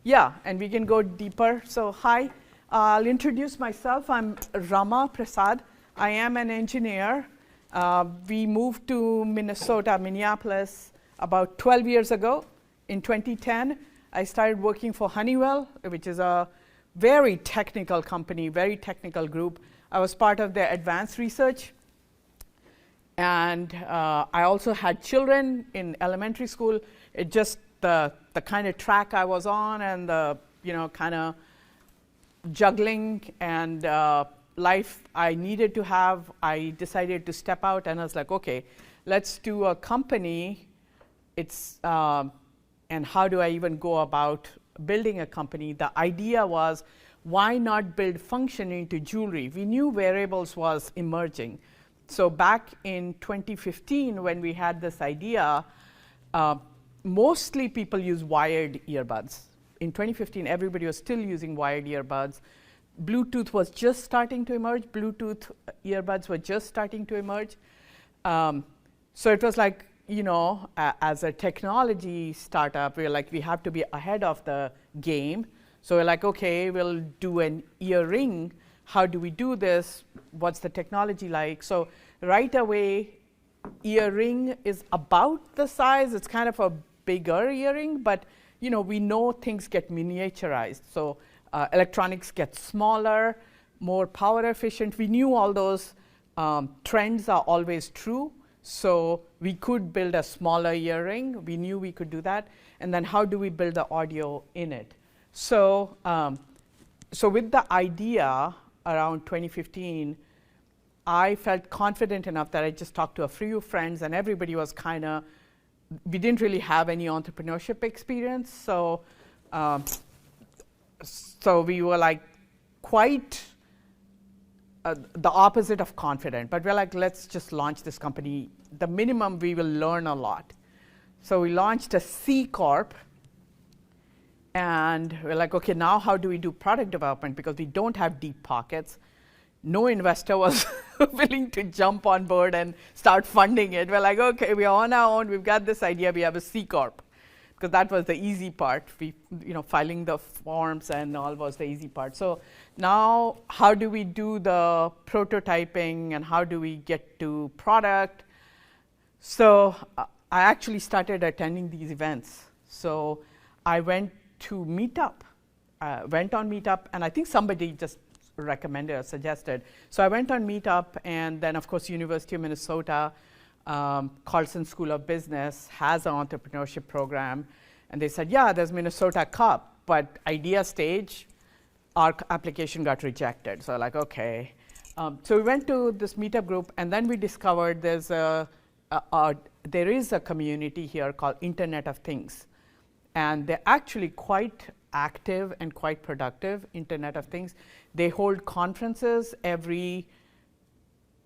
Yeah, and we can go deeper. So hi, I'll introduce myself. I'm Rama Prasad. I am an engineer. We moved to Minnesota, Minneapolis, about 12 years ago. In 2010, I started working for Honeywell, which is a very technical company, very technical group. I was part of their advanced research. And I also had children in elementary school. It just the kind of track I was on and the kind of juggling and life I needed to have, I decided to step out and I was like, okay, let's do a company. And how do I even go about building a company? The idea was, why not build function into jewelry? We knew wearables was emerging. So back in 2015, when we had this idea, mostly people use wired earbuds. In 2015, everybody was still using wired earbuds. Bluetooth was just starting to emerge. Bluetooth earbuds were just starting to emerge. So it was like, as a technology startup, we were like, we have to be ahead of the game. So we're like, okay, we'll do an earring. How do we do this? What's the technology like? So right away, earring is about the size. It's kind of a bigger earring, but we know things get miniaturized. So electronics get smaller, more power efficient. We knew all those trends are always true. So we could build a smaller earring. We knew we could do that. And then how do we build the audio in it? So with the idea around 2015, I felt confident enough that I just talked to a few friends, and everybody was we didn't really have any entrepreneurship experience. So we were like quite the opposite of confident. But we're like, let's just launch this company. The minimum, we will learn a lot. So we launched a C Corp. And we're like, okay, now how do we do product development? Because we don't have deep pockets. No investor was willing to jump on board and start funding it. We're like, okay, we're on our own. We've got this idea. We have a C Corp. Because that was the easy part. Filing the forms and all was the easy part. So now how do we do the prototyping and how do we get to product? So I actually started attending these events. So I went to Meetup, went on Meetup, and I think somebody just recommended or suggested. So I went on Meetup, and then of course University of Minnesota, Carlson School of Business has an entrepreneurship program, and they said, yeah, there's Minnesota Cup, but idea stage, our application got rejected. So like, okay. So we went to this Meetup group, and then we discovered there is a community here called Internet of Things. And they're actually quite active and quite productive, Internet of Things. They hold conferences every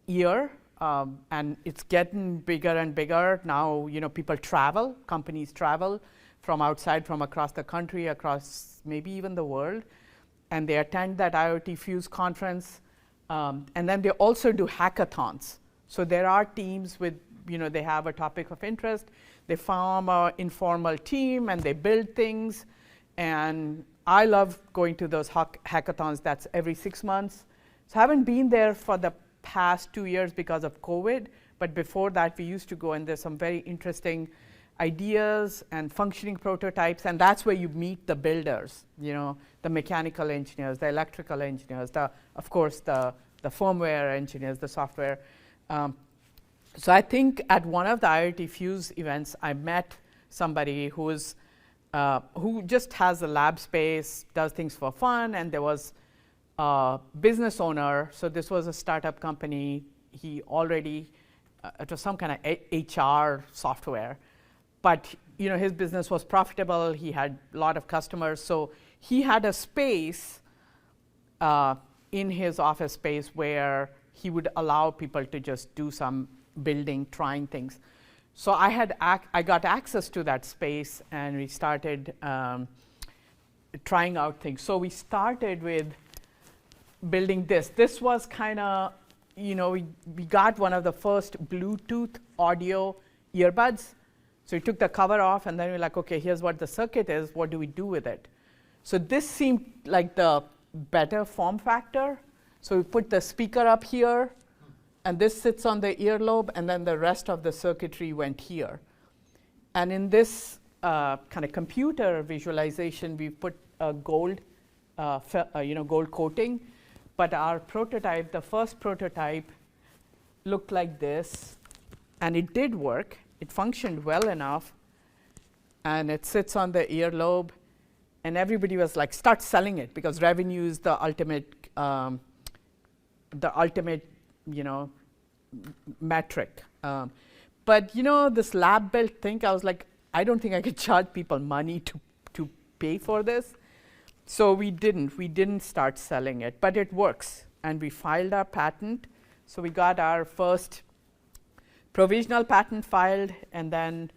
year, and it's getting bigger and bigger. Now, people travel, companies travel from outside, from across the country, across maybe even the world, and they attend that IoT Fuse conference. And then they also do hackathons. So there are teams with, they have a topic of interest. They form an informal team, and they build things. And I love going to those hackathons. That's every 6 months. So I haven't been there for the past 2 years because of COVID. But before that, we used to go, and there's some very interesting ideas and functioning prototypes. And that's where you meet the builders, the mechanical engineers, the electrical engineers, of course, the firmware engineers, the software. So I think at one of the IoT Fuse events, I met somebody who just has a lab space, does things for fun, and there was a business owner. So this was a startup company. He already, it was some kind of HR software. But his business was profitable. He had a lot of customers. So he had a space in his office space where he would allow people to just do some building, trying things. So I got access to that space, and we started trying out things. So we started with building this. This was kind of, we got one of the first Bluetooth audio earbuds. So we took the cover off, and then we're like, okay, here's what the circuit is. What do we do with it? So this seemed like the better form factor. So we put the speaker up here, and this sits on the earlobe, and then the rest of the circuitry went here. And in this kind of computer visualization, we put a gold, gold coating. But our prototype, the first prototype, looked like this, and it did work. It functioned well enough, and it sits on the earlobe, and everybody was like, start selling it, because revenue is the ultimate, metric. But this lab-built thing, I was like, I don't think I could charge people money to pay for this. So we didn't start selling it, but it works. And we filed our patent. So we got our first provisional patent filed, and then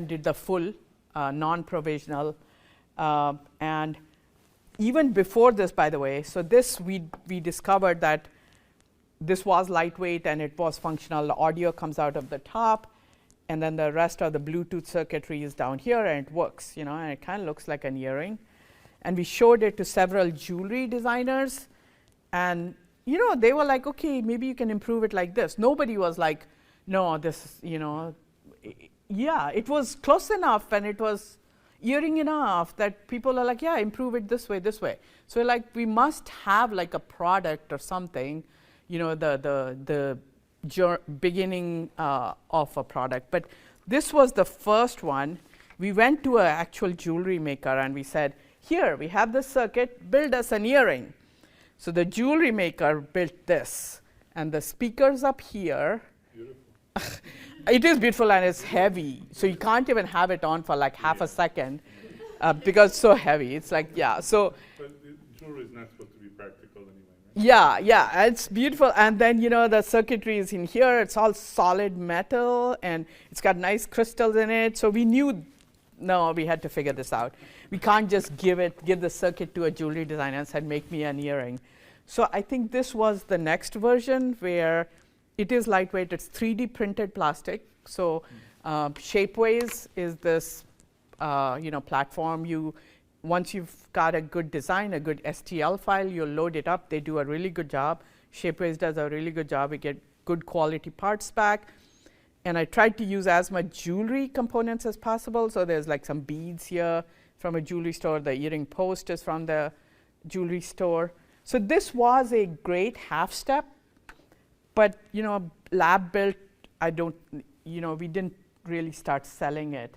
did the full non-provisional. And even before this, by the way, so this we discovered that this was lightweight and it was functional. The audio comes out of the top, and then the rest of the Bluetooth circuitry is down here, and it works, and it kind of looks like an earring. And we showed it to several jewelry designers, and they were like, okay, maybe you can improve it like this. Nobody was like, no, this, yeah, it was close enough, and it was earring enough that people are like, yeah, improve it this way, this way. So like, we must have like a product or something, the beginning of a product. But this was the first one. We went to an actual jewelry maker, and we said, here, we have this circuit, build us an earring. So the jewelry maker built this, and the speaker's up here. Beautiful. It is beautiful, and it's heavy, so you can't even have it on for like half a second because it's so heavy. It's like, yeah. So. But jewelry is not supposed to be practical anyway, right? Yeah, it's beautiful. And then, the circuitry is in here. It's all solid metal, and it's got nice crystals in it. So we knew, no, we had to figure this out. We can't just give the circuit to a jewelry designer and said, make me an earring. So I think this was the next version where it is lightweight. It's 3D printed plastic. So Shapeways is this platform. Once you've got a good design, a good STL file, you load it up. They do a really good job. Shapeways does a really good job. We get good quality parts back. And I tried to use as much jewelry components as possible. So there's like some beads here from a jewelry store. The earring post is from the jewelry store. So this was a great half step. But, lab built, we didn't really start selling it.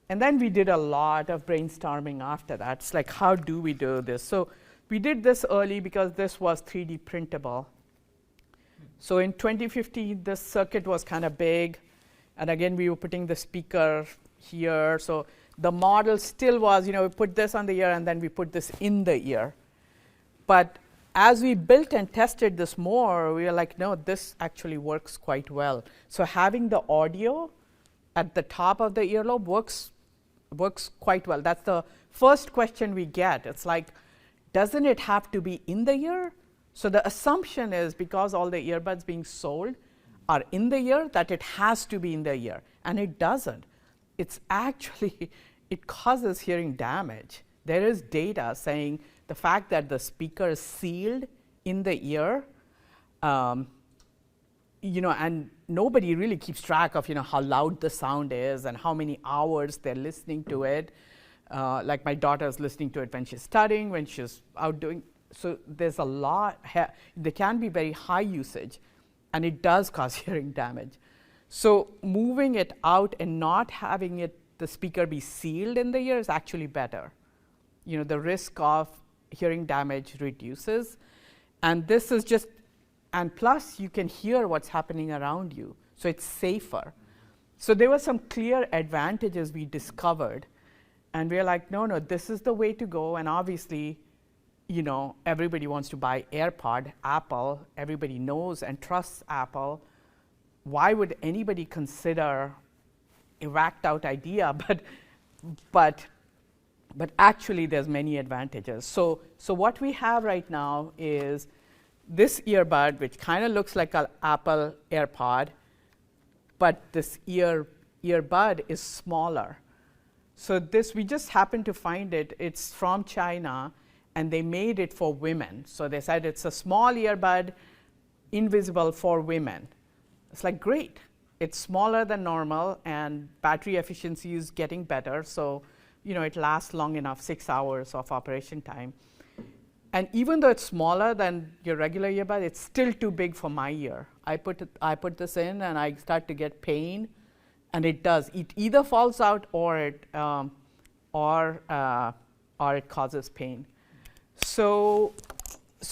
And then we did a lot of brainstorming after that. It's like, how do we do this? So we did this early because this was 3D printable. So in 2015, this circuit was kind of big. And again, we were putting the speaker here. So the model still was, we put this on the ear, and then we put this in the ear. But as we built and tested this more, we were like, no, this actually works quite well. So having the audio at the top of the earlobe works quite well. That's the first question we get. It's like, doesn't it have to be in the ear? So the assumption is, because all the earbuds being sold are in the ear, that it has to be in the ear. And it doesn't. It's actually, it causes hearing damage. There is data saying the fact that the speaker is sealed in the ear, and nobody really keeps track of, how loud the sound is and how many hours they're listening to it. Like my daughter's listening to it when she's studying, when she's out doing. So there's a lot. There can be very high usage, and it does cause hearing damage. So moving it out and not having the speaker be sealed in the ear is actually better. The risk of hearing damage reduces. And this is just, and plus you can hear what's happening around you. So it's safer. So there were some clear advantages we discovered. And we're like, no, this is the way to go. And obviously, everybody wants to buy AirPod, Apple. Everybody knows and trusts Apple. Why would anybody consider a whacked out idea? But actually, there's many advantages. So what we have right now is this earbud, which kind of looks like an Apple AirPod, but this earbud is smaller. So this, we just happened to find it. It's from China, and they made it for women. So they said it's a small earbud, invisible for women. It's like, great. It's smaller than normal, and battery efficiency is getting better. So, it lasts long enough, 6 hours of operation time. And even though it's smaller than your regular earbud, it's still too big for my ear. I put this in, and I start to get pain, and it does. It either falls out or it causes pain. So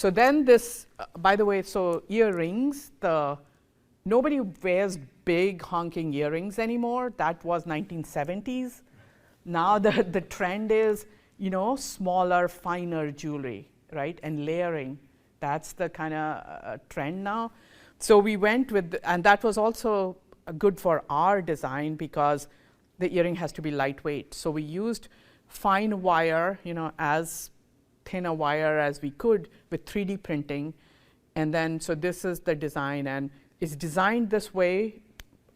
then this, by the way, so earrings, nobody wears big honking earrings anymore. That was 1970s. Now the trend is, smaller, finer jewelry, right? And layering. That's the kind of trend now. So we went with, and that was also good for our design because the earring has to be lightweight. So we used fine wire, as thin a wire as we could with 3D printing. And then, so this is the design, and it's designed this way.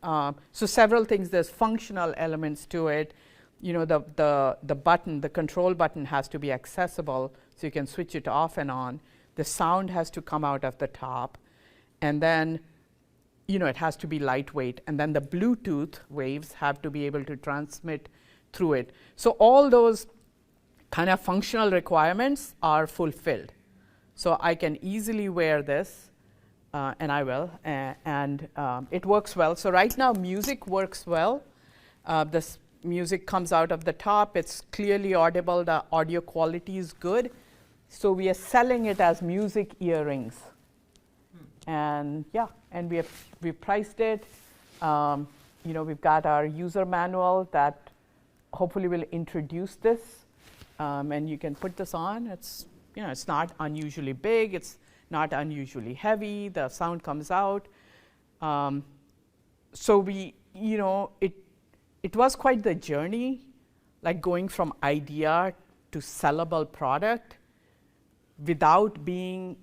So several things, there's functional elements to it. The button, the control button has to be accessible, so you can switch it off and on. The sound has to come out of the top. And then, it has to be lightweight. And then the Bluetooth waves have to be able to transmit through it. So all those kind of functional requirements are fulfilled. So I can easily wear this, and I will, and it works well. So right now, music works well. This music comes out of the top. It's clearly audible. The audio quality is good. So we are selling it as music earrings. And and we priced it. We've got our user manual that hopefully will introduce this. And you can put this on. It's it's not unusually big. It's not unusually heavy. The sound comes out. So we, it was quite the journey, like going from idea to sellable product without being,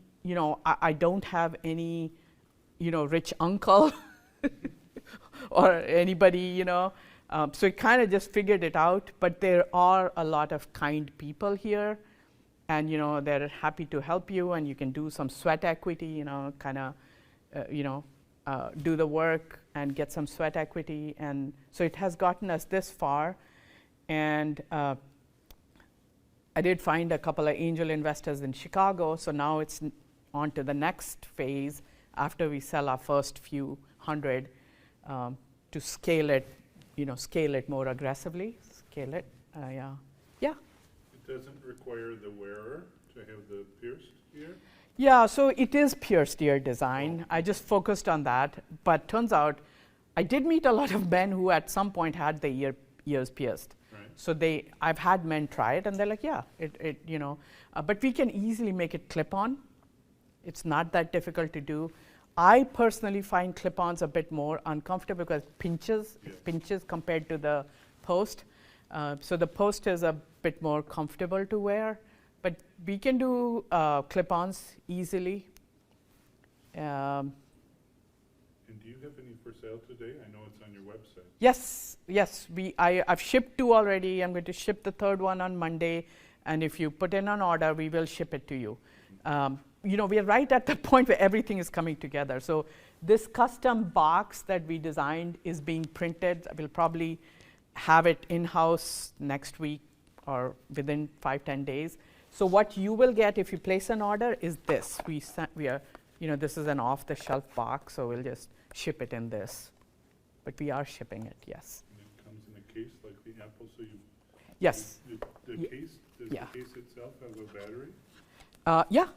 I don't have any, rich uncle or anybody, so we kind of just figured it out. But there are a lot of kind people here, and they're happy to help you, and you can do some sweat equity, kind of, do the work and get some sweat equity. And so it has gotten us this far. And I did find a couple of angel investors in Chicago, so now it's on to the next phase after we sell our first few hundred to scale it, scale it more aggressively, scale it, yeah. It doesn't require the wearer to have the pierced ear? Yeah, so it is pierced ear design. I just focused on that, but turns out I did meet a lot of men who at some point had the ears pierced. Right. So I've had men try it, and they're like, yeah, but we can easily make it clip-on. It's not that difficult to do. I personally find clip-ons a bit more uncomfortable because it pinches compared to the post. So the post is a bit more comfortable to wear, but we can do clip-ons easily. And do you have any for sale today? I know it's on your website. Yes. I've shipped 2 already. I'm going to ship the 3rd one on Monday, and if you put in an order, we will ship it to you. We are right at the point where everything is coming together. So this custom box that we designed is being printed. We'll probably have it in-house next week or within 5-10 days. So what you will get if you place an order is this. This is an off-the-shelf box, so we'll just ship it in this. But we are shipping it, yes. And it comes in a case like the Apple, so you... Yes. The case, does the case itself have a battery? Yeah.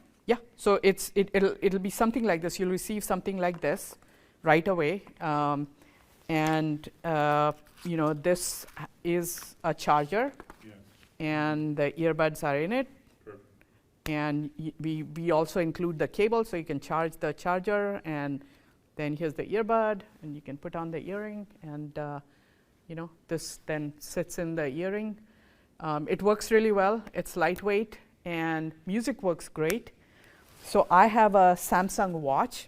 So it'll be something like this. You'll receive something like this right away. This is a charger. Yes. And the earbuds are in it. Perfect. And we also include the cable, so you can charge the charger, and then here's the earbud, and you can put on the earring, and this then sits in the earring. It works really well. It's lightweight, and music works great. So I have a Samsung watch,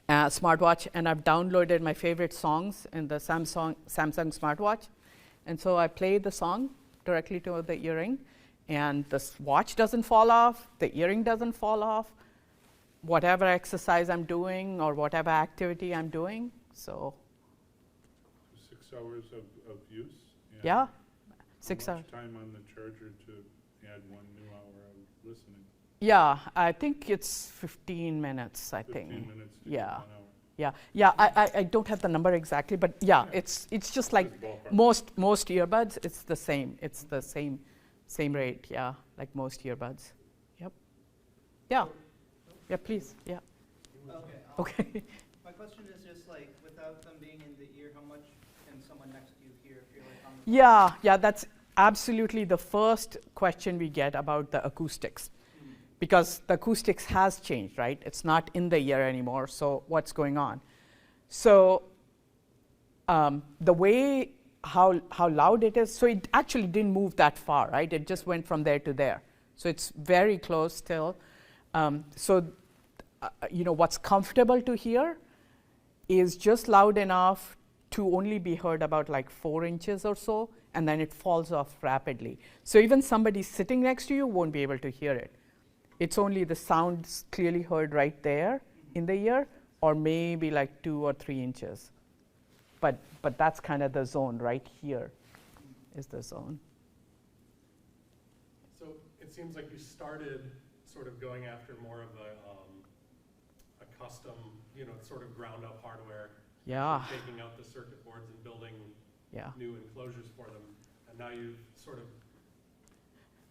smartwatch, and I've downloaded my favorite songs in the Samsung smartwatch. And so I play the song directly to the earring, and the watch doesn't fall off, the earring doesn't fall off, whatever exercise I'm doing or whatever activity I'm doing. So 6 hours of use? And yeah, 6 hours. How much time on the charger to add 1 new hour of listening? Yeah, I think it's 15 minutes, I 15 think. minutes to Yeah. 1 hour. Yeah, I don't have the number exactly, but yeah, it's just like Just ballpark. most earbuds, it's the same. It's the same rate, yeah, like most earbuds. Yep. Yeah. Yeah, please. Yeah. Okay. Okay. My question is just like, without them being in the ear, how much can someone next to you hear if you're like on the Yeah, that's absolutely the first question we get about the acoustics. Because the acoustics has changed, right? It's not in the ear anymore, so what's going on? So the way how loud it is, so it actually didn't move that far, right? It just went from there to there. So it's very close still. What's comfortable to hear is just loud enough to only be heard about like 4 inches or so, and then it falls off rapidly. So even somebody sitting next to you won't be able to hear it. It's only the sounds clearly heard right there in the ear, or maybe like 2 or 3 inches. But that's kind of the zone right here is the zone. So it seems like you started sort of going after more of a custom, sort of ground up hardware. Yeah. Taking out the circuit boards and building new enclosures for them. And now you've sort of,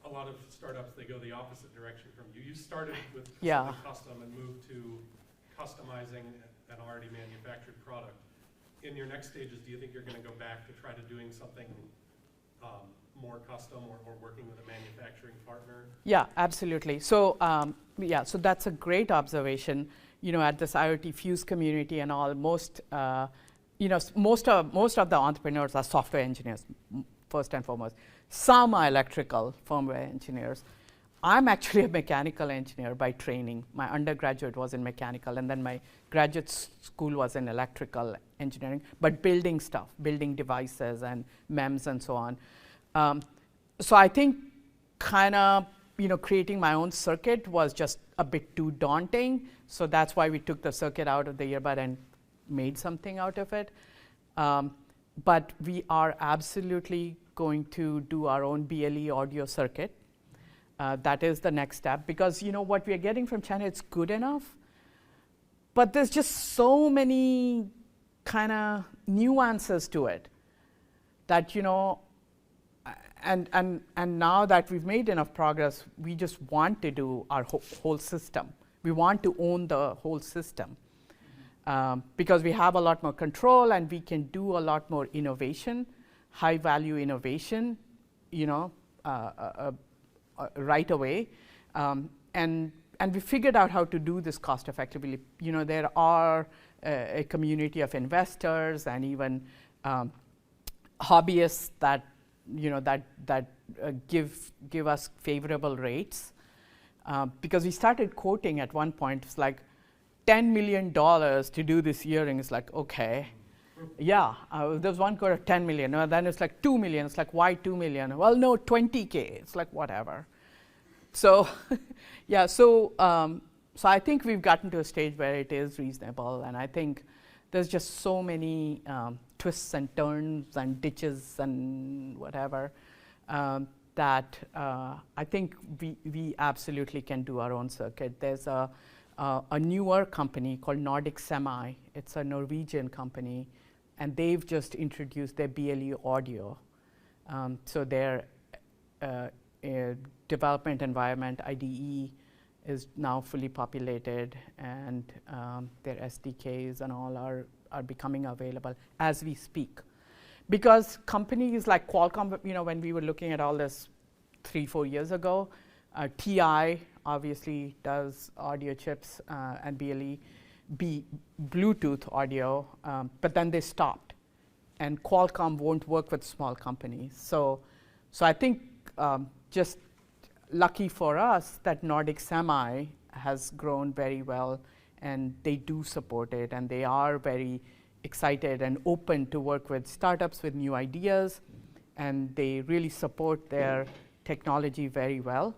a lot of startups, they go the opposite direction from you. You started with something custom and moved to customizing an already manufactured product. In your next stages, do you think you're going to go back to try to doing something more custom or working with a manufacturing partner? Yeah, absolutely. So so that's a great observation. At this IoT Fuse community and all, most of the entrepreneurs are software engineers, first and foremost. Some are electrical firmware engineers. I'm actually a mechanical engineer by training. My undergraduate was in mechanical, and then my graduate school was in electrical engineering, but building stuff, building devices and MEMS and so on. So I think kind of, creating my own circuit was just a bit too daunting. So that's why we took the circuit out of the earbud and made something out of it. But we are absolutely going to do our own BLE audio circuit. That is the next step, because what we are getting from China, it's good enough, but there's just so many kind of nuances to it that and now that we've made enough progress, we just want to do our whole system. We want to own the whole system because we have a lot more control and we can do a lot more innovation, high value innovation, right away, and we figured out how to do this cost effectively. There are a community of investors and even hobbyists that give us favorable rates, because we started quoting at one point. It's like $10 million to do this earring. It's like, okay. Yeah, there's one quote of 10 million. Then it's like 2 million. It's like, why 2 million? Well, no, 20K. It's like, whatever. So, so I think we've gotten to a stage where it is reasonable. And I think there's just so many twists and turns and ditches and whatever that I think we absolutely can do our own circuit. There's a newer company called Nordic Semi. It's a Norwegian company, and they've just introduced their BLE audio. So their development environment, IDE, is now fully populated, and their SDKs and all are becoming available as we speak. Because companies like Qualcomm, when we were looking at all this 3-4 years ago, TI obviously does audio chips and BLE, Bluetooth audio, but then they stopped. And Qualcomm won't work with small companies. So I think just lucky for us that Nordic Semi has grown very well, and they do support it, and they are very excited and open to work with startups with new ideas and they really support their technology very well.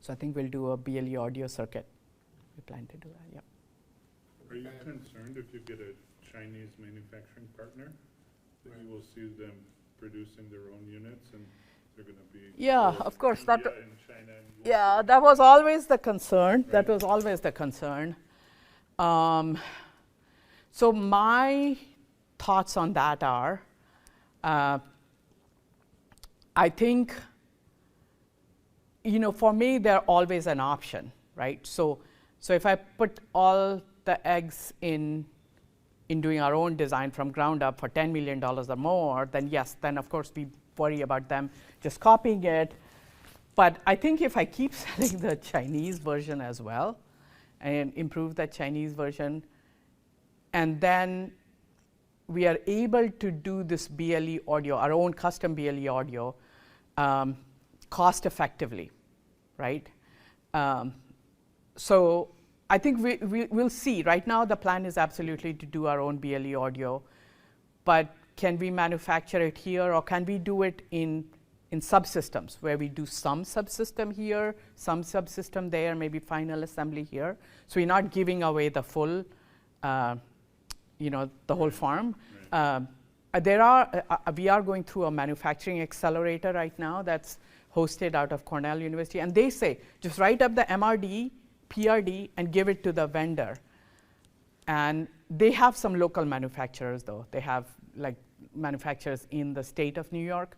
So I think we'll do a BLE audio circuit. We plan to do that, yeah. Are you concerned if you get a Chinese manufacturing partner that you will see them producing their own units and they're going to be of course India and China and that was always the concern. Right. That was always the concern. So my thoughts on that are, I think, for me, they're always an option, right? So if I put all the eggs in doing our own design from ground up for $10 million or more, then yes, then of course we worry about them just copying it. But I think if I keep selling the Chinese version as well and improve the Chinese version, and then we are able to do this BLE audio, our own custom BLE audio, cost effectively, right? So I think we'll see. Right now, the plan is absolutely to do our own BLE audio, but can we manufacture it here, or can we do it in subsystems where we do some subsystem here, some subsystem there, maybe final assembly here? So we're not giving away the full, the whole farm. Right. We are going through a manufacturing accelerator right now that's hosted out of Cornell University, and they say just write up the MRD, PRD, and give it to the vendor. And they have some local manufacturers, though. They have like manufacturers in the state of New York.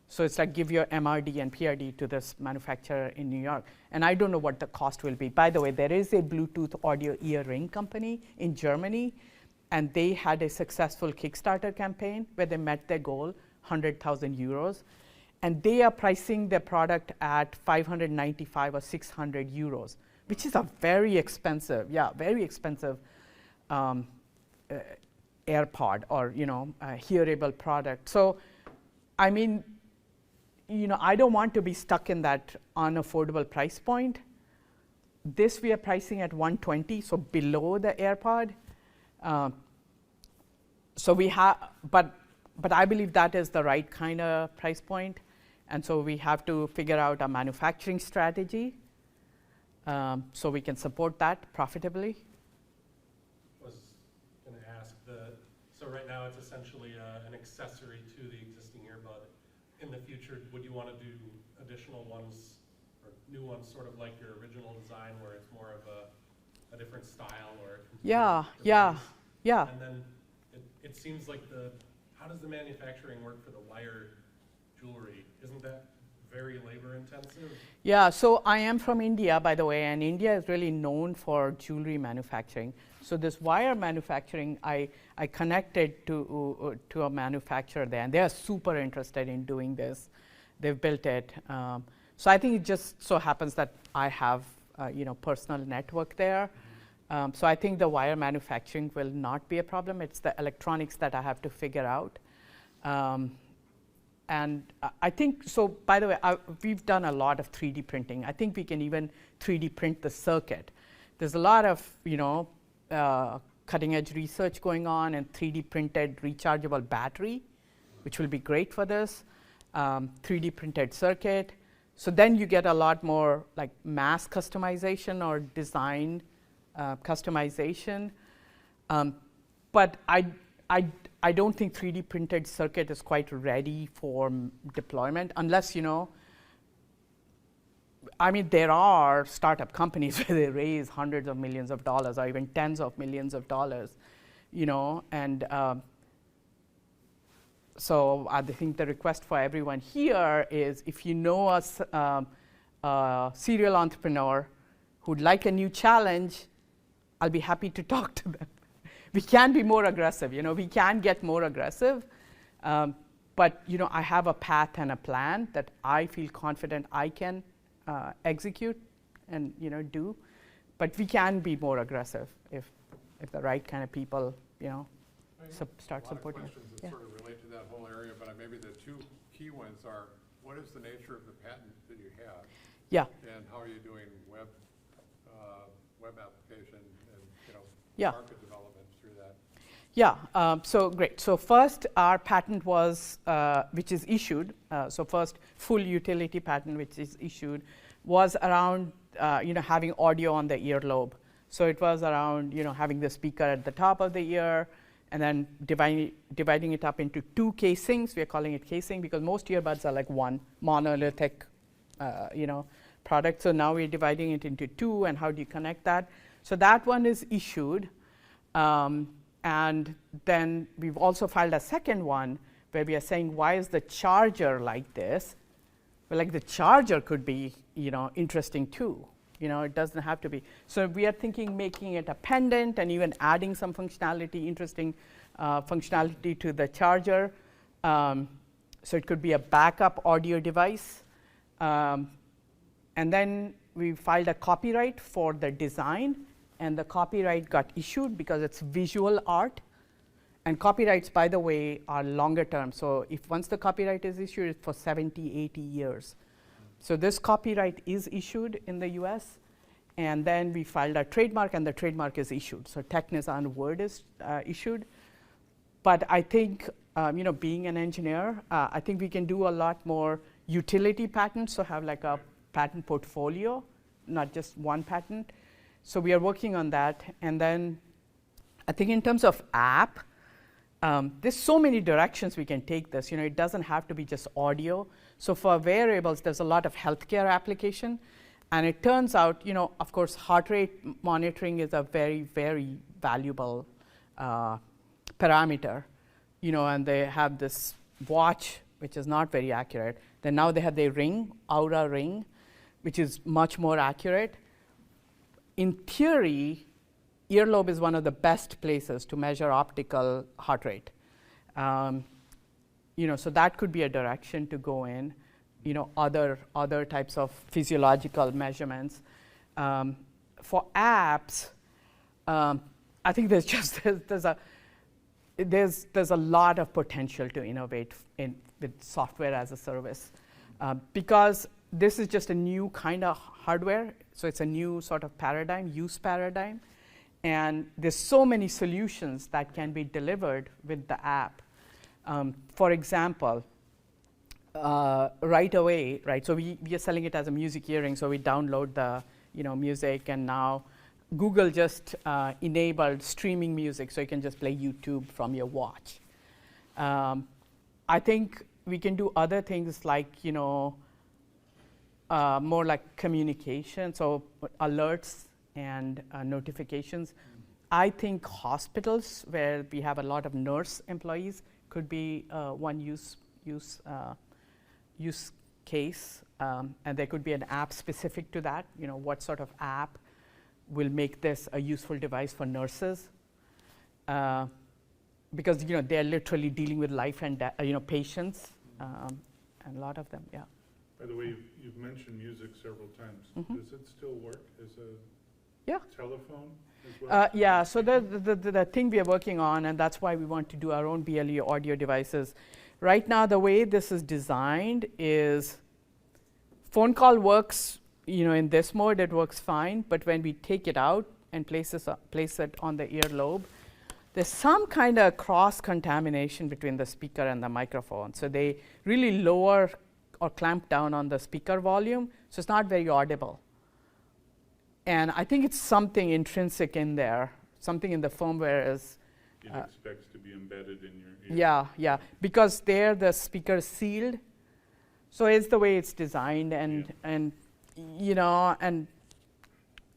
So it's like give your MRD and PRD to this manufacturer in New York. And I don't know what the cost will be. By the way, there is a Bluetooth audio earring company in Germany, and they had a successful Kickstarter campaign where they met their goal, 100,000 euros. And they are pricing their product at 595 or 600 euros, which is a very expensive, AirPod or a hearable product. So, I mean, I don't want to be stuck in that unaffordable price point. This we are pricing at 120, so below the AirPod. So we have, but I believe that is the right kind of price point, and so we have to figure out a manufacturing strategy so we can support that profitably. Was going to ask so right now it's essentially an accessory to the existing earbud. In the future, would you want to do additional ones or new ones, sort of like your original design, where it's more of a different style or Yeah. And then it seems like how does the manufacturing work for the wire jewelry? Isn't that very labor intensive? Yeah, so I am from India, by the way, and India is really known for jewelry manufacturing. So this wire manufacturing, I connected to a manufacturer there, and they are super interested in doing this. They've built it. So I think it just so happens that I have personal network there. So I think the wire manufacturing will not be a problem. It's the electronics that I have to figure out. And I think, so by the way, we've done a lot of 3D printing. I think we can even 3D print the circuit. There's a lot of, cutting edge research going on, and 3D printed rechargeable battery, which will be great for this, 3D printed circuit. So then you get a lot more like mass customization or design customization. But I don't think 3D printed circuit is quite ready for deployment unless, I mean, there are startup companies where they raise hundreds of millions of dollars or even tens of millions of dollars, and so I think the request for everyone here is if you know a serial entrepreneur who'd like a new challenge, I'll be happy to talk to them. We can be more aggressive, we can get more aggressive, but I have a path and a plan that I feel confident I can execute and do, but we can be more aggressive if the right kind of people start supporting it. Questions that sort of relate to that whole area, but maybe the two key ones are: what is the nature of the patent that you have? Yeah. And how are you doing web application and Yeah. market development through that? Yeah, so great. So first, our patent was, which is issued, so first full utility patent which is issued was around, having audio on the earlobe. So it was around, having the speaker at the top of the ear, and then dividing it up into two casings. We are calling it casing because most earbuds are like one monolithic, product. So now we're dividing it into two, and how do you connect that? So that one is issued. And then we've also filed a second one where we are saying, why is the charger like this? Well, like the charger could be, interesting too. It doesn't have to be. So we are thinking making it a pendant and even adding some functionality, interesting functionality to the charger. So it could be a backup audio device. And then we filed a copyright for the design. And the copyright got issued because it's visual art. And copyrights, by the way, are longer term. So if once the copyright is issued, it's for 70, 80 years. So this copyright is issued in the US. And then we filed a trademark, and the trademark is issued. So Teqnizan word is issued. But I think, being an engineer, I think we can do a lot more utility patents, so have like a patent portfolio, not just one patent. So we are working on that. And then I think in terms of app, there's so many directions we can take this. It doesn't have to be just audio. So for wearables, there's a lot of healthcare application. And it turns out, of course, heart rate monitoring is a very, very valuable parameter. And they have this watch, which is not very accurate. Then now they have their ring, Aura ring, which is much more accurate. In theory, earlobe is one of the best places to measure optical heart rate. So that could be a direction to go in. Other types of physiological measurements. For apps, I think there's a lot of potential to innovate with software as a service, because this is just a new kind of hardware. So it's a new sort of use paradigm. And there's so many solutions that can be delivered with the app. For example, right away, right? So we are selling it as a music hearing. So we download the music, and now Google just enabled streaming music, so you can just play YouTube from your watch. I think we can do other things like more like communication, so alerts and notifications. I think hospitals where we have a lot of nurse employees could be one use case, and there could be an app specific to that. What sort of app will make this a useful device for nurses? Because they're literally dealing with life and patients, and a lot of them, yeah. By the way, you've mentioned music several times. Mm-hmm. Does it still work as a Yeah. telephone as well? Yeah, so the thing we are working on, and that's why we want to do our own BLE audio devices. Right now, the way this is designed is phone call works, in this mode, it works fine. But when we take it out and place it on the earlobe, there's some kind of cross-contamination between the speaker and the microphone. So they really lower or clamp down on the speaker volume, so it's not very audible. And I think it's something intrinsic in there, something in the firmware is. It expects to be embedded in your ear. Yeah, because there the speaker is sealed. So it's the way it's designed, and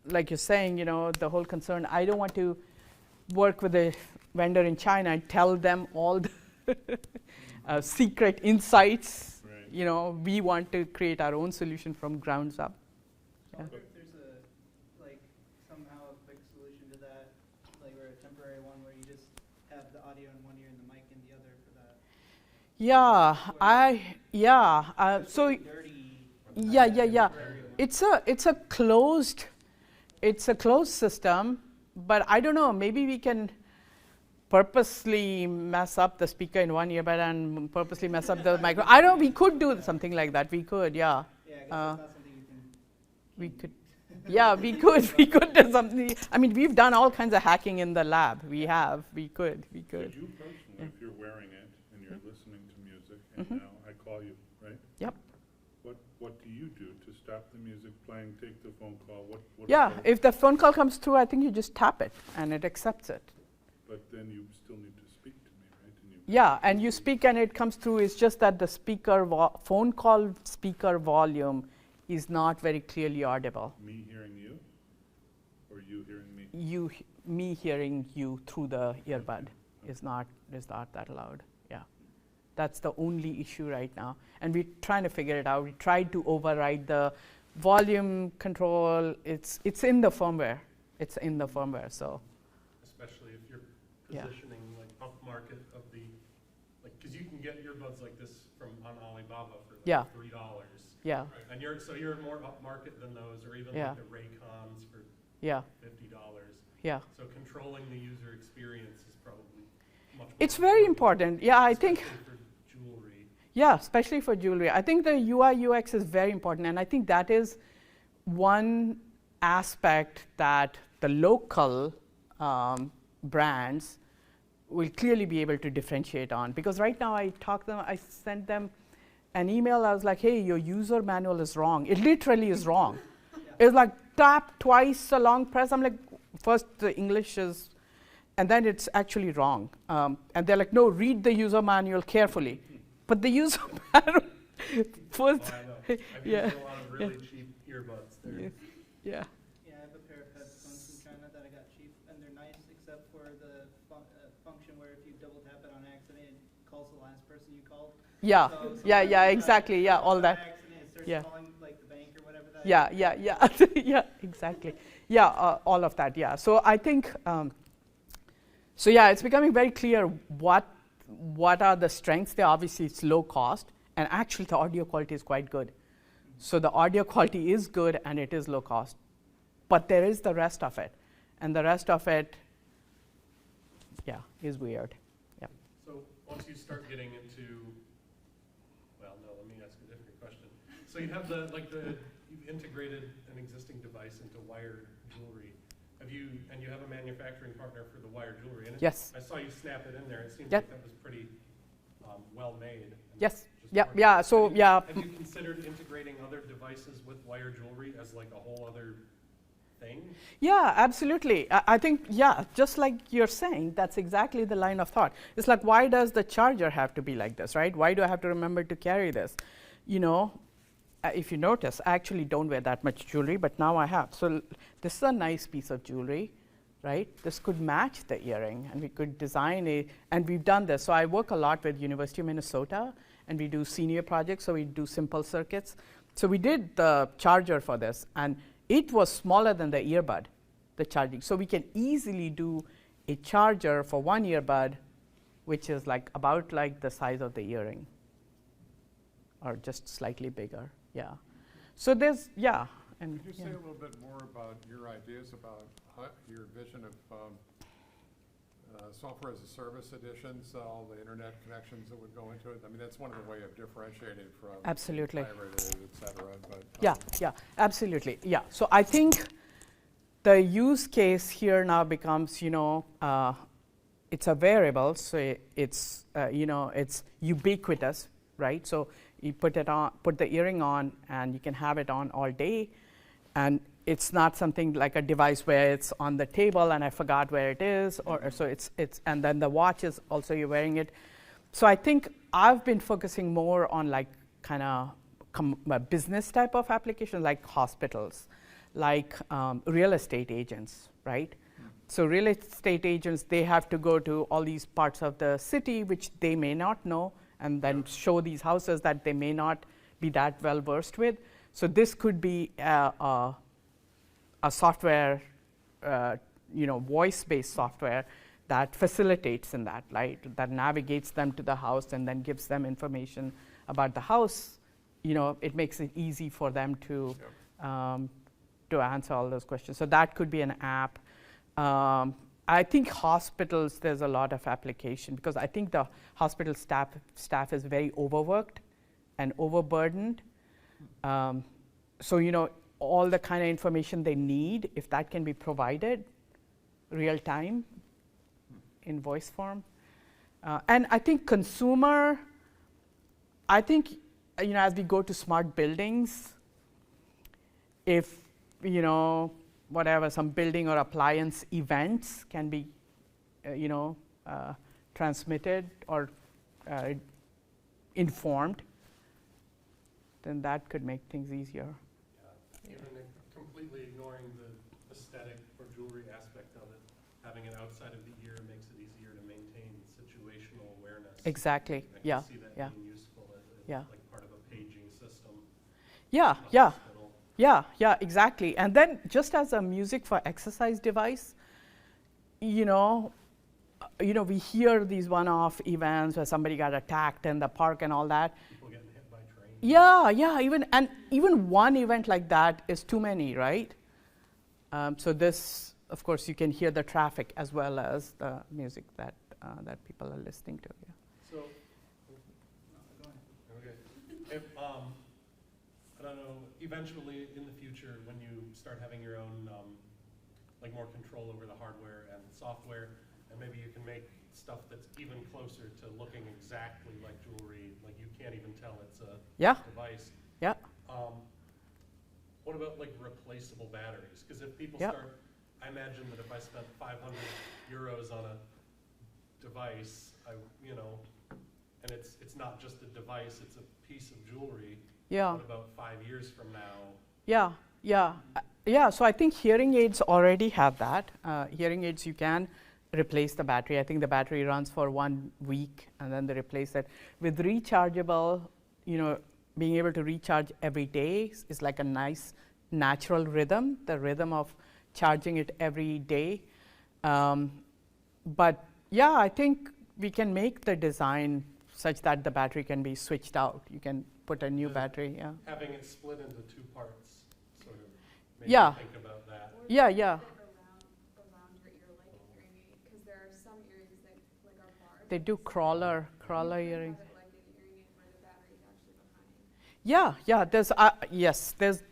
like you're saying, the whole concern. I don't want to work with a vendor in China and tell them all the secret insights. Right. We want to create our own solution from grounds up. So if there's somehow a quick solution to that, or a temporary one where you just have the audio in one ear and the mic in the other for that. So Dirty. yeah. It's a closed system, but I don't know. Maybe we can purposely mess up the speaker in one earbud and purposely mess up the micro. We could do something like that. We could, yeah. Yeah, I guess that's not something you can. We could. Yeah, we could do something. I mean, we've done all kinds of hacking in the lab. We could. So you personally, if you're wearing it and you're listening to music, and now I call you, right? Yep. What do you do to stop the music playing, take the phone call? What Yeah, if the phone call comes through, I think you just tap it and it accepts it. But then you still need to speak to me, right? Yeah, and you speak and it comes through. It's just that the phone call speaker volume is not very clearly audible. Me hearing you, or you hearing me? Me hearing you through the earbud is not that loud. Yeah, that's the only issue right now, and we're trying to figure it out. We tried to override the volume control. It's in the firmware. It's in the firmware. So, especially if you're positioning like upmarket of the, like, because you can get earbuds like this on Alibaba for like $3. Yeah. Right. And you're more upmarket than those, or even like the Raycons for $50. Yeah. So controlling the user experience is probably much more It's very important. Yeah, I think. For jewelry. Yeah, especially for jewelry. I think the UI UX is very important, and I think that is one aspect that the local brands will clearly be able to differentiate on. Because right now I sent them an email. I was like, hey, your user manual is wrong. It literally is wrong. It's like tap twice a long press. I'm like, first the English is, and then it's actually wrong. And they're like, no, read the user manual carefully. But the user manual first. Oh, I know. I've used a lot of really cheap earbuds. Yeah. Yeah, I have a pair of headphones from China that I got cheap, and they're nice except for the function where if you double tap it on accident, it calls the last person you called. Yeah, So yeah, exactly. Yeah, all that. Accident, it starts Yeah. calling like the bank or whatever that Yeah, is. yeah, exactly. Yeah, all of that. Yeah. So I think. So yeah, it's becoming very clear what are the strengths there. Obviously, it's low cost, and actually the audio quality is quite good. So the audio quality is good, and it is low cost. But there is the rest of it, and the rest of it, yeah, is weird. Yeah. So once you start getting into, well, no, let me ask a different question. So you have you've integrated an existing device into wired jewelry. You have a manufacturing partner for the wired jewelry. And Yes. I saw you snap it in there. It seems Yep. like that was pretty well made. Yes. Yeah. So yeah. Have you considered integrating other devices with wire jewelry as like a whole other thing? Yeah, absolutely. I think, yeah, just like you're saying, that's exactly the line of thought. It's like, why does the charger have to be like this, right? Why do I have to remember to carry this? You know, if you notice, I actually don't wear that much jewelry, but now I have. So this is a nice piece of jewelry, right? This could match the earring, and we could design it, and we've done this. So I work a lot with University of Minnesota, and we do senior projects, so we do simple circuits. So we did the charger for this, and it was smaller than the earbud, the charging. So we can easily do a charger for one earbud, which is like about like the size of the earring, or just slightly bigger. Yeah. So there's, yeah. And could you say a little bit more about your ideas about your vision of software as a service editions, all the internet connections that would go into it? I mean, that's one of the way of differentiating from absolutely, pirated, et cetera. But, yeah, absolutely. Yeah. So I think the use case here now becomes, it's a variable, so it's it's ubiquitous, right? So you put the earring on, and you can have it on all day, and it's not something like a device where it's on the table and I forgot where it is, or so it's and then the watch is also you're wearing it. So I think I've been focusing more on like kind of business type of applications, like hospitals, like real estate agents, right? So real estate agents, they have to go to all these parts of the city which they may not know, and then show these houses that they may not be that well versed with. So this could be a software, voice-based software that facilitates in that, right? That navigates them to the house and then gives them information about the house. It makes it easy for them to answer all those questions. So that could be an app. I think hospitals, there's a lot of application, because I think the hospital staff is very overworked and overburdened. So all the kind of information they need, if that can be provided real time in voice form. And I think consumer, I think, as we go to smart buildings, if, whatever, some building or appliance events can be, transmitted or informed, then that could make things easier. Yeah, even completely ignoring the aesthetic or jewelry aspect of it, having it outside of the ear makes it easier to maintain situational awareness. Exactly. I can Yeah. see that Yeah. being useful as Yeah. like part of a paging system. Yeah. in a Yeah. hospital. Yeah, exactly. And then just as a music for exercise device, we hear these one-off events where somebody got attacked in the park and all that. People getting hit by trains. Yeah, even one event like that is too many, right? So this, of course, you can hear the traffic as well as the music that people are listening to. Yeah. So, okay. If, I don't know, eventually in the future, when you start having your own, like more control over the hardware and software, and maybe you can make stuff that's even closer to looking exactly like jewelry, like you can't even tell it's a device. Yeah. What about like replaceable batteries? Because if people Yeah. start, I imagine that if I spent 500 euros on a device, and it's not just a device, it's a piece of jewelry. Yeah. What about 5 years from now? Yeah. So I think hearing aids already have that. Hearing aids, you can replace the battery. I think the battery runs for 1 week and then they replace it. With rechargeable, being able to recharge every day is like a nice natural rhythm, the rhythm of charging it every day. But yeah, I think we can make the design such that the battery can be switched out. You can put a new battery, yeah. Having it split into 2 parts, sort of, make Yeah. you think about that. Yeah. Around your ear like a hearing aid, because there are some earrings that like are barred. They do crawler earrings. Have it like an earring aid where the battery is actually behind. Yeah.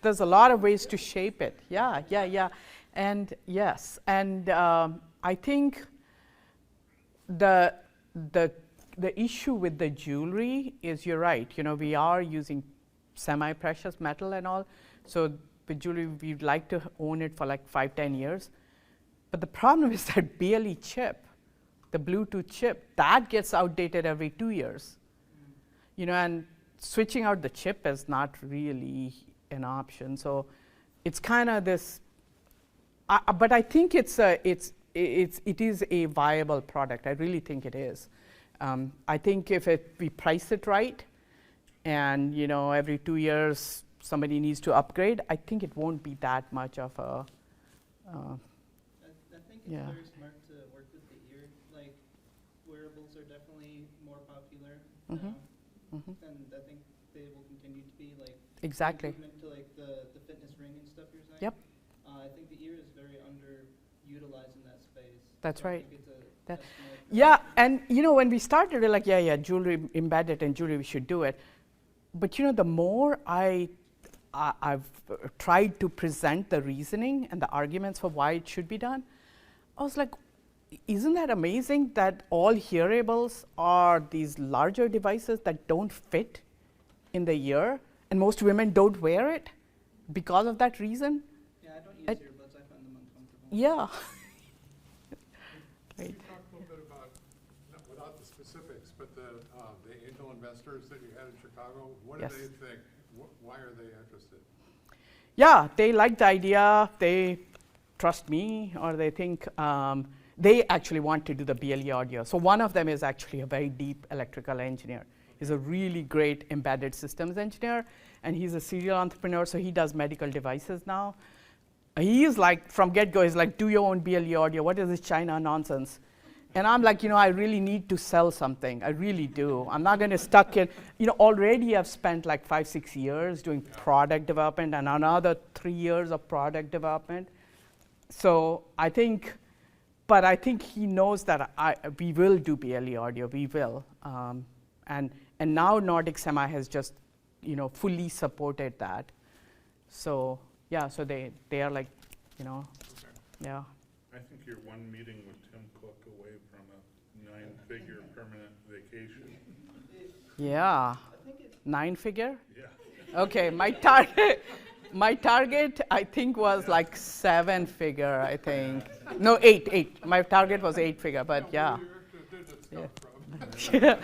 There's a lot of ways to shape it. Yeah. And yes, and I think the issue with the jewelry is, you're right. We are using semi-precious metal and all. So with jewelry, we'd like to own it for like 5-10 years. But the problem is that BLE chip, the Bluetooth chip, that gets outdated every 2 years. And switching out the chip is not really an option. So it's kind of this. But I think it is a viable product. I really think it is. I think if we price it right, and every 2 years somebody needs to upgrade, I think it won't be that much of a. I think it's very smart to work with the ear. Like, wearables are definitely more popular now, and I think they will continue to be, like, Exactly. improvement to like the fitness ring and stuff you're saying. Yep. I think the ear is very underutilized in that space. That's So I right. think it's a That- testament Yeah, and when we started, we're like, yeah, jewelry embedded in jewelry, we should do it. But the more I've tried to present the reasoning and the arguments for why it should be done, I was like, isn't that amazing that all hearables are these larger devices that don't fit in the ear, and most women don't wear it because of that reason? Yeah, I don't use It- earbuds. I find them uncomfortable. Yeah. Can you talk a little bit about, without the specifics, but the angel investors that you had in Chicago, what do Yes. they think? Why are they interested? Yeah, they like the idea. They trust me, or they think they actually want to do the BLE audio. So one of them is actually a very deep electrical engineer. He's a really great embedded systems engineer, and he's a serial entrepreneur, so he does medical devices now. He is like, from get-go, he's like, do your own BLE audio. What is this China nonsense? And I'm like, I really need to sell something. I really do. I'm not going to stuck in, already I've spent like 5-6 years doing product development and another 3 years of product development. So I think he knows that we will do BLE audio, we will. And now Nordic Semi has just, fully supported that. So Yeah, so they are like, Okay. yeah. I think you're one meeting with Tim Cook away from a 9-figure permanent vacation. Yeah, 9-figure? Yeah. Okay, my target I think was like 7-figure, I think. No, 8. My target was 8-figure, but yeah. Yeah. I'm just saying,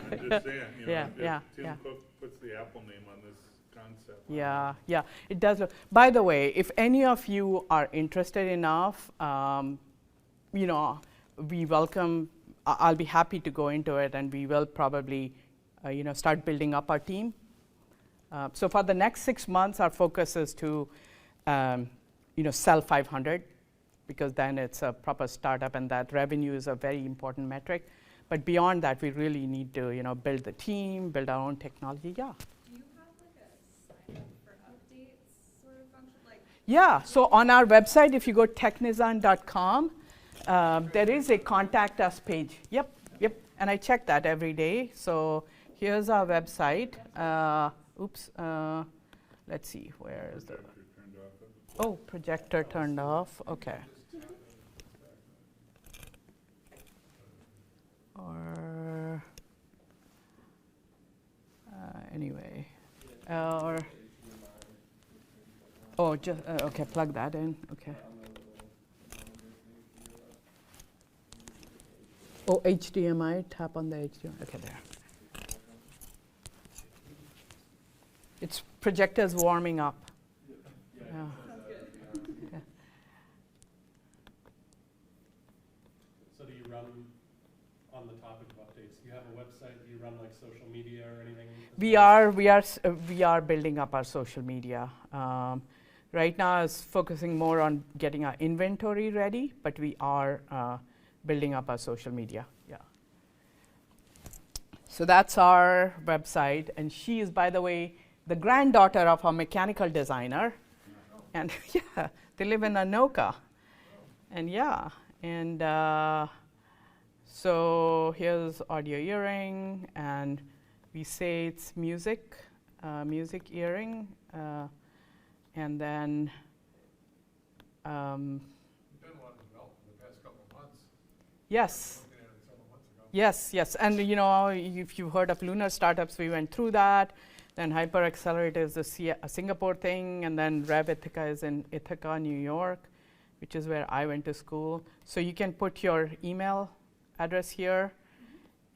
Yeah, if Tim yeah. Cook puts the Apple name on this concept. Yeah, it does look. By the way, if any of you are interested enough, we welcome. I'll be happy to go into it, and we will probably, start building up our team. So for the next 6 months, our focus is to, sell 500, because then it's a proper startup, and that revenue is a very important metric. But beyond that, we really need to, build the team, build our own technology. Yeah. Do you have like a sign up for updates sort of function? Yeah. So on our website, if you go Teqnizan.com, there is a contact us page. Yep. And I check that every day. So here's our website. Let's see, where is the? Projector turned off. Okay. Or anyway, okay, plug that in. Okay. HDMI. Tap on the HDMI. Okay, there. Its projector's warming up. Yeah. So do you run, on the topic of updates, do you have a website? Do you run like social media or anything? We are building up our social media. Right now, it's focusing more on getting our inventory ready, but we are building up our social media. Yeah. So that's our website, and she is, by the way, the granddaughter of a mechanical designer, and yeah, they live in Anoka, and so here's audio earring, and we say it's music earring, and then. You've done a lot of development in the past couple of months. Yes. Looking at it several months ago. Yes, and if you've heard of lunar startups, we went through that. Then Hyper Accelerator is a Singapore thing, and then Rev Ithaca is in Ithaca, New York, which is where I went to school. So you can put your email address here,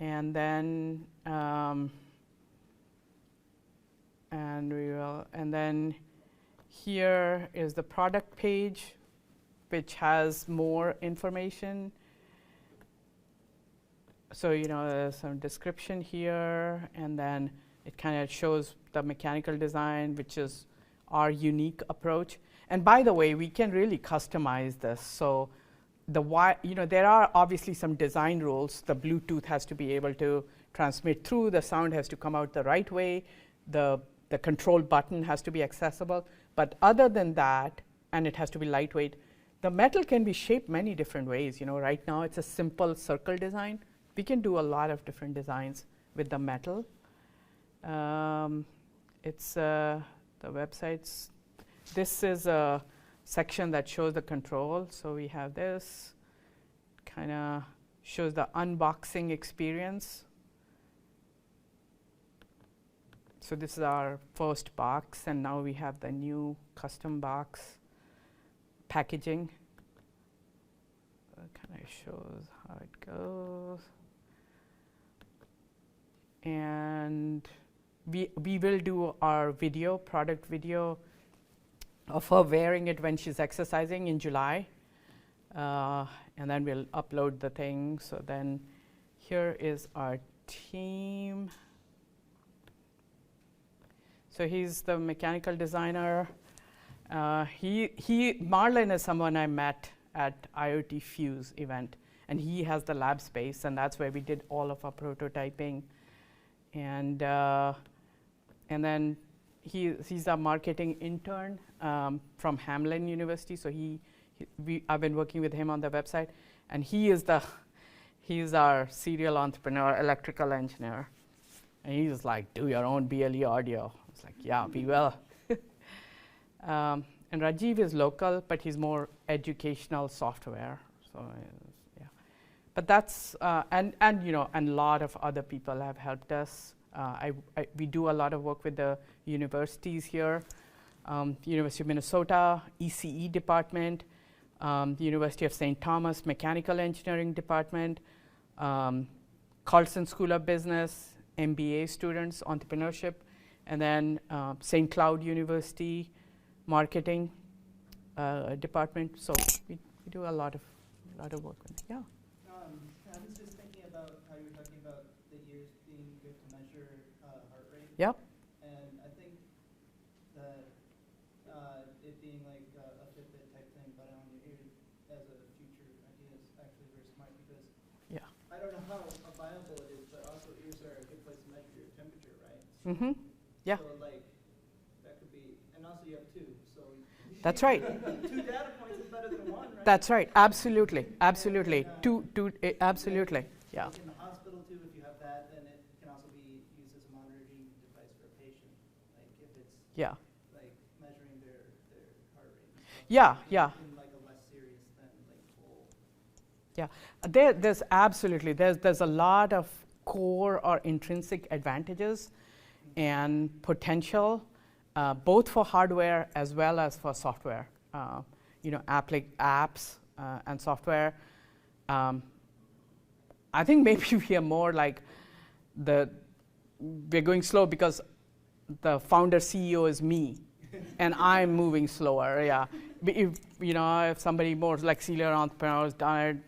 and then and then here is the product page, which has more information. So there's some description here, and then it kind of shows the mechanical design, which is our unique approach. And by the way, we can really customize this. So there are obviously some design rules. The Bluetooth has to be able to transmit through. The sound has to come out the right way. The control button has to be accessible. But other than that, and it has to be lightweight, the metal can be shaped many different ways. Right now it's a simple circle design. We can do a lot of different designs with the metal. It's the websites. This is a section that shows the control. So we have this, kind of shows the unboxing experience. So this is our first box, and now we have the new custom box packaging. Kind of shows how it goes. And we will do our product video of her wearing it when she's exercising in July. And then we'll upload the thing. So then here is our team. So he's the mechanical designer. Marlon is someone I met at IoT Fuse event, and he has the lab space, and that's where we did all of our prototyping. And then he's a marketing intern from Hamline University. So I've been working with him on the website, and he's our serial entrepreneur, electrical engineer. And he's like, do your own BLE audio. It's like, yeah, we will. And Rajiv is local, but he's more educational software. So yeah, but that's and you know, and a lot of other people have helped us. We do a lot of work with the universities here, University of Minnesota, ECE department, the University of St. Thomas Mechanical Engineering department, Carlson School of Business, MBA students, entrepreneurship, and then St. Cloud University marketing department. So we do a lot of work with it. Yeah. I was just thinking about how you were talking about the ears being good to measure heart rate. Yep. And I think that it being like a Fitbit type thing, but on your ear as a future idea is actually very smart because I don't know how viable it is, but also ears are a good place to measure your temperature, right? Mm-hmm. Yeah. So like that could be, and also you have two, so. That's right. 2 data points is better than 1, right? That's right. Absolutely. Absolutely. Absolutely. Yeah. In the hospital too, if you have that, then it can also be used as a monitoring device for a patient, like if it's like measuring their heart rate. And stuff. Yeah. In like a less serious than like full. Yeah. There's a lot of core or intrinsic advantages and potential, both for hardware as well as for software. You know, apps and software. I think maybe we are more like we're going slow because the founder CEO is me, and I'm moving slower. Yeah, if somebody more like serial entrepreneurs done it,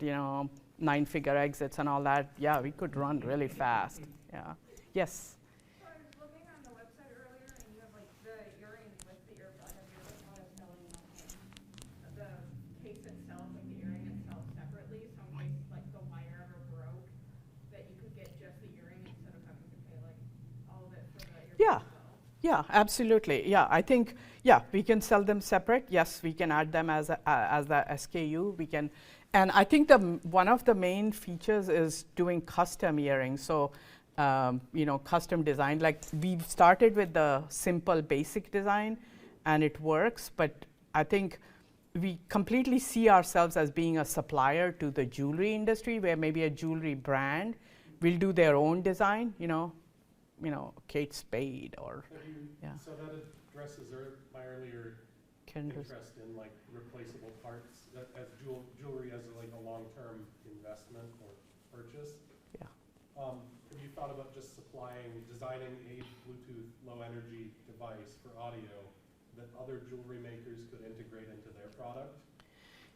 9-figure exits and all that, yeah, we could run really fast. Yeah. Yes. So I was looking on the website earlier, and you have like the earring with the earbud. Have you ever thought of selling the case itself, like the earring itself, separately, so in case like the wire ever broke, that you could get just the earring instead of having to pay like all of it for the earbud? Yeah. Yeah, absolutely. Yeah, I think we can sell them separate. Yes, we can add them as the SKU. We can, and I think one of the main features is doing custom earrings. So, custom design. Like we've started with the simple basic design, and it works. But I think we completely see ourselves as being a supplier to the jewelry industry, where maybe a jewelry brand will do their own design. Kate Spade or So that addresses my earlier interest in like replaceable parts as jewelry as like a long-term investment or purchase. Yeah. Have you thought about just designing a Bluetooth low energy device for audio that other jewelry makers could integrate into their product?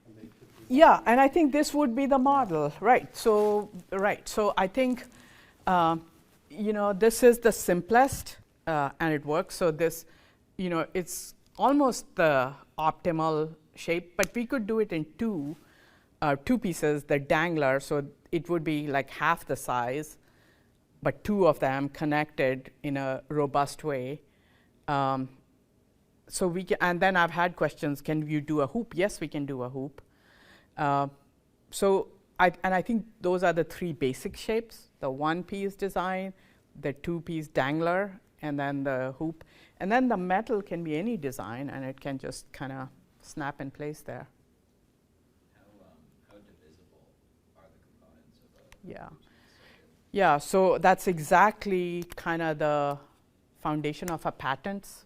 And they could and I think this would be the model, right? So I think. This is the simplest, and it works. So this, it's almost the optimal shape, but we could do it in two pieces, the dangler, so it would be like half the size, but 2 of them connected in a robust way. So we can, and then I've had questions, can you do a hoop? Yes, we can do a hoop. I think those are the 3 basic shapes, the 1-piece design, the 2-piece dangler, and then the hoop. And then the metal can be any design, and it can just kind of snap in place there. How divisible are the components of a Yeah, so that's exactly kind of the foundation of our patents,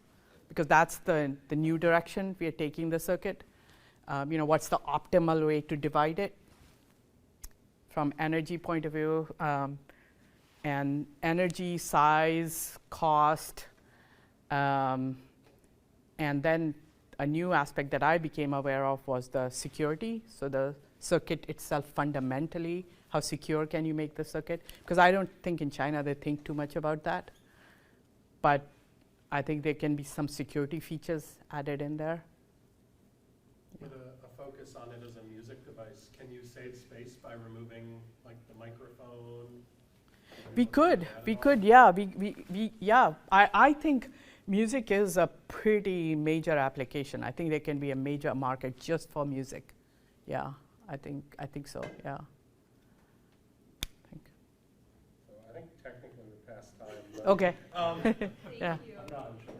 because that's the new direction we are taking the circuit. What's the optimal way to divide it from energy point of view, and energy, size, cost, and then a new aspect that I became aware of was the security. So the circuit itself fundamentally, how secure can you make the circuit? Because I don't think in China they think too much about that. But I think there can be some security features added in there. With a focus on it as a music device, can you save space by removing like the microphone? We could, yeah. I think music is a pretty major application. I think there can be a major market just for music. Yeah, I think so. Yeah. So I think technically we're past time. Okay. Thank Yeah. you. I'm not sure.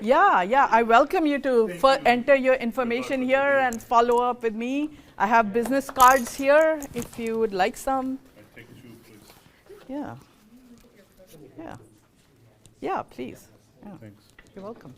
Yeah, I welcome you to enter your information here and follow up with me. I have business cards here if you would like some. I take 2, please. Yeah. Yeah. Yeah, please. Yeah. Thanks. You're welcome.